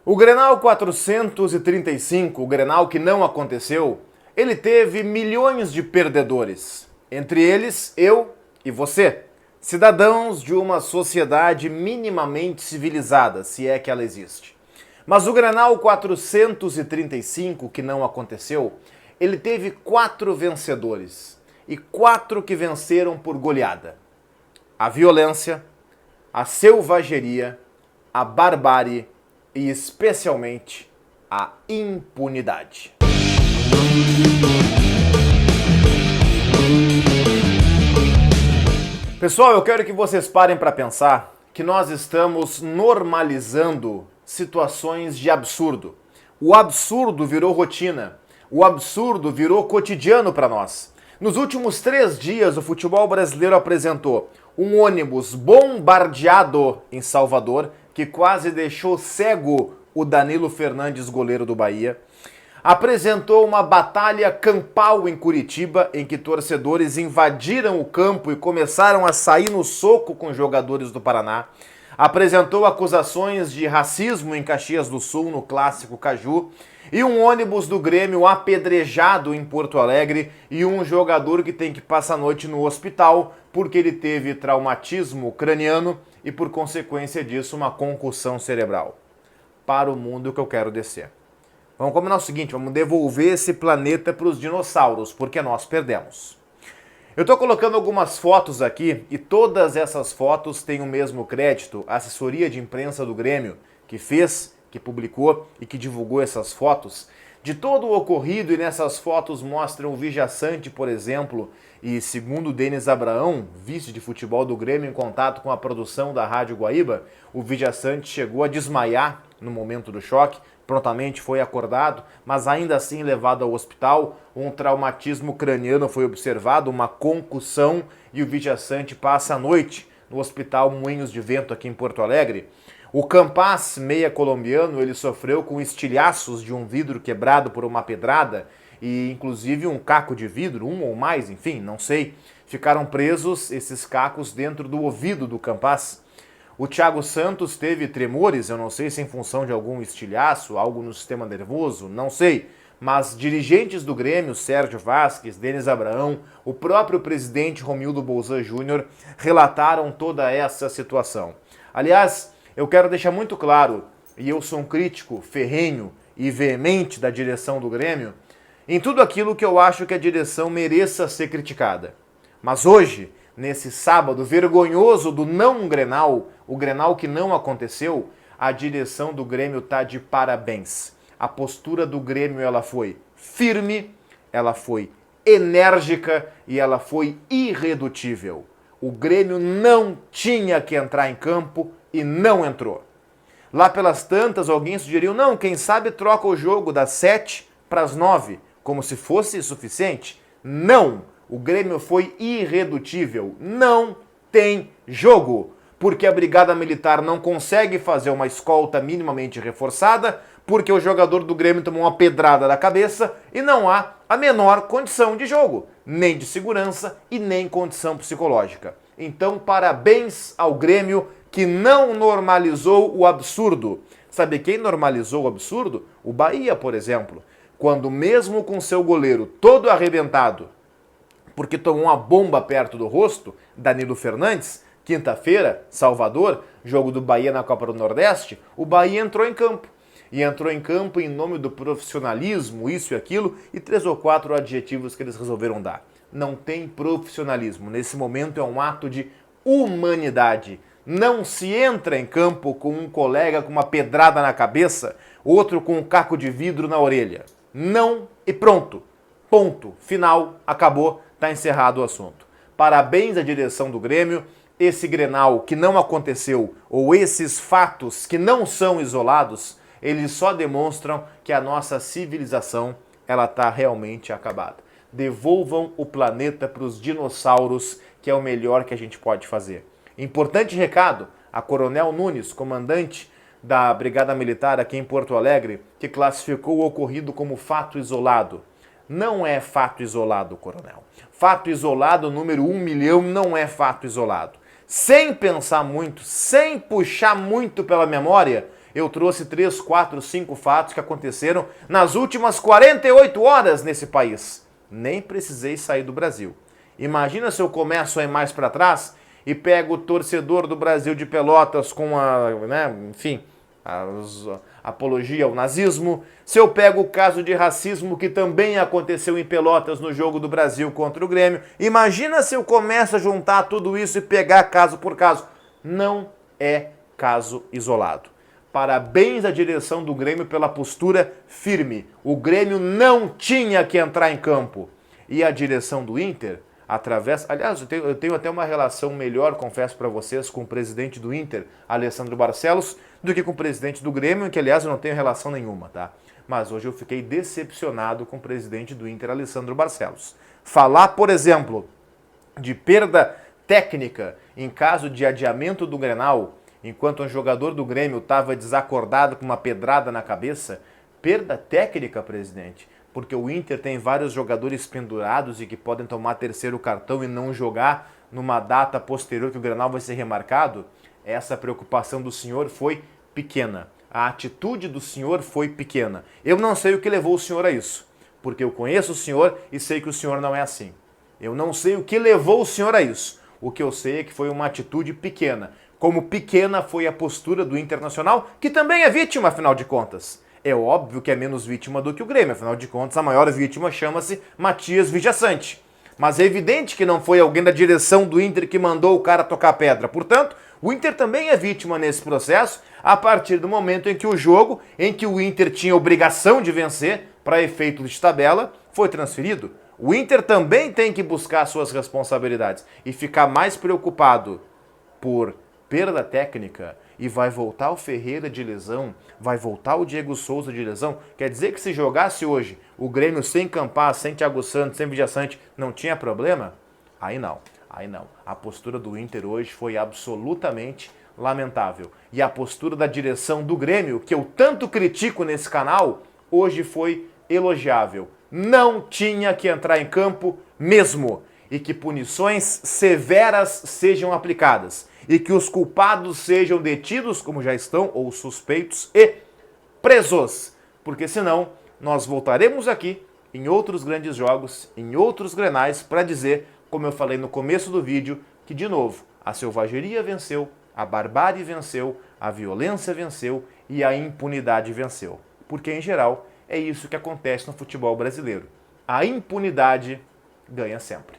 O Grenal 435, o Grenal que não aconteceu, ele teve milhões de perdedores. Entre eles, eu e você, cidadãos de uma sociedade minimamente civilizada, se é que ela existe. Mas o Grenal 435, que não aconteceu, ele teve 4 vencedores. E 4 que venceram por goleada. A violência, a selvageria, a barbárie e especialmente a impunidade. Pessoal, eu quero que vocês parem para pensar que nós estamos normalizando situações de absurdo. O absurdo virou rotina, o absurdo virou cotidiano para nós. Nos últimos 3 dias, o futebol brasileiro apresentou um ônibus bombardeado em Salvador, que quase deixou cego o Danilo Fernandes, goleiro do Bahia. Apresentou uma batalha campal em Curitiba, em que torcedores invadiram o campo e começaram a sair no soco com jogadores do Paraná. Apresentou acusações de racismo em Caxias do Sul, no clássico Caju. E um ônibus do Grêmio apedrejado em Porto Alegre e um jogador que tem que passar a noite no hospital porque ele teve traumatismo craniano e, por consequência disso, uma concussão cerebral. Para o mundo que eu quero descer. Vamos combinar o seguinte, vamos devolver esse planeta para os dinossauros, porque nós perdemos. Eu estou colocando algumas fotos aqui e todas essas fotos têm o mesmo crédito. A assessoria de imprensa do Grêmio, que fez, que publicou e que divulgou essas fotos, de todo o ocorrido, e nessas fotos mostram o Vigia Sante, por exemplo, e segundo o Denis Abraão, vice de futebol do Grêmio, em contato com a produção da Rádio Guaíba, o Vigia Sante chegou a desmaiar no momento do choque, prontamente foi acordado, mas ainda assim levado ao hospital. Um traumatismo craniano foi observado, uma concussão, e o Vigia Sante passa a noite no Hospital Moinhos de Vento aqui em Porto Alegre. O Campas, meia colombiano, ele sofreu com estilhaços de um vidro quebrado por uma pedrada e inclusive um caco de vidro, um ou mais, enfim, não sei. Ficaram presos esses cacos dentro do ouvido do Campas. O Thiago Santos teve tremores, eu não sei se em função de algum estilhaço, algo no sistema nervoso, não sei. Mas dirigentes do Grêmio, Sérgio Vasquez, Denis Abraão, o próprio presidente Romildo Bolzan Júnior relataram toda essa situação. Aliás, eu quero deixar muito claro, e eu sou um crítico ferrenho e veemente da direção do Grêmio, em tudo aquilo que eu acho que a direção mereça ser criticada. Mas hoje, nesse sábado vergonhoso do não Grenal, o Grenal que não aconteceu, a direção do Grêmio está de parabéns. A postura do Grêmio ela foi firme, ela foi enérgica e ela foi irredutível. O Grêmio não tinha que entrar em campo e não entrou. Lá pelas tantas, alguém sugeriu, não, quem sabe troca o jogo das 7 para as 9, como se fosse suficiente. Não, o Grêmio foi irredutível, não tem jogo, porque a Brigada Militar não consegue fazer uma escolta minimamente reforçada, porque o jogador do Grêmio tomou uma pedrada na cabeça e não há a menor condição de jogo, nem de segurança e nem condição psicológica. Então, parabéns ao Grêmio, que não normalizou o absurdo. Sabe quem normalizou o absurdo? O Bahia, por exemplo. Quando mesmo com seu goleiro todo arrebentado, porque tomou uma bomba perto do rosto, Danilo Fernandes, quinta-feira, Salvador, jogo do Bahia na Copa do Nordeste, o Bahia entrou em campo. E entrou em campo em nome do profissionalismo, isso e aquilo, e 3 ou 4 adjetivos que eles resolveram dar. Não tem profissionalismo. Nesse momento é um ato de humanidade. Não se entra em campo com um colega com uma pedrada na cabeça, outro com um caco de vidro na orelha. Não e pronto. Ponto. Final. Acabou. Está encerrado o assunto. Parabéns à direção do Grêmio. Esse Grenal que não aconteceu, ou esses fatos que não são isolados, eles só demonstram que a nossa civilização ela está realmente acabada. Devolvam o planeta para os dinossauros, que é o melhor que a gente pode fazer. Importante recado, a Coronel Nunes, comandante da Brigada Militar aqui em Porto Alegre, que classificou o ocorrido como fato isolado. Não é fato isolado, coronel. Fato isolado número 1 milhão não é fato isolado. Sem pensar muito, sem puxar muito pela memória, eu trouxe 3, 4, 5 fatos que aconteceram nas últimas 48 horas nesse país. Nem precisei sair do Brasil. Imagina se eu começo a ir mais para trás e pego o torcedor do Brasil de Pelotas com a, apologia ao nazismo, se eu pego o caso de racismo que também aconteceu em Pelotas no jogo do Brasil contra o Grêmio, imagina se eu começo a juntar tudo isso e pegar caso por caso. Não é caso isolado. Parabéns à direção do Grêmio pela postura firme. O Grêmio não tinha que entrar em campo. E a direção do Inter, aliás, eu tenho até uma relação melhor, confesso para vocês, com o presidente do Inter, Alessandro Barcelos, do que com o presidente do Grêmio, que aliás eu não tenho relação nenhuma, tá? Mas hoje eu fiquei decepcionado com o presidente do Inter, Alessandro Barcelos. Falar, por exemplo, de perda técnica em caso de adiamento do Grenal, enquanto um jogador do Grêmio estava desacordado com uma pedrada na cabeça, perda técnica, presidente, porque o Inter tem vários jogadores pendurados e que podem tomar terceiro cartão e não jogar numa data posterior que o Grenal vai ser remarcado, essa preocupação do senhor foi pequena. A atitude do senhor foi pequena. Eu não sei o que levou o senhor a isso, porque eu conheço o senhor e sei que o senhor não é assim. Eu não sei o que levou o senhor a isso. O que eu sei é que foi uma atitude pequena. Como pequena foi a postura do Internacional, que também é vítima, afinal de contas. É óbvio que é menos vítima do que o Grêmio, afinal de contas a maior vítima chama-se Matias Vijaçante. Mas é evidente que não foi alguém da direção do Inter que mandou o cara tocar pedra. Portanto, o Inter também é vítima nesse processo, a partir do momento em que o jogo, em que o Inter tinha obrigação de vencer, para efeito de tabela, foi transferido. O Inter também tem que buscar suas responsabilidades e ficar mais preocupado por perda técnica e vai voltar o Ferreira de lesão, vai voltar o Diego Souza de lesão. Quer dizer que se jogasse hoje o Grêmio sem Campas, sem Thiago Santos, sem Vijaçante, não tinha problema? Aí não. A postura do Inter hoje foi absolutamente lamentável. E a postura da direção do Grêmio, que eu tanto critico nesse canal, hoje foi elogiável. Não tinha que entrar em campo mesmo. E que punições severas sejam aplicadas. E que os culpados sejam detidos, como já estão, ou suspeitos, e presos. Porque senão, nós voltaremos aqui em outros grandes jogos, em outros grenais, para dizer, como eu falei no começo do vídeo, que de novo, a selvageria venceu, a barbárie venceu, a violência venceu e a impunidade venceu. Porque, em geral, é isso que acontece no futebol brasileiro. A impunidade ganha sempre.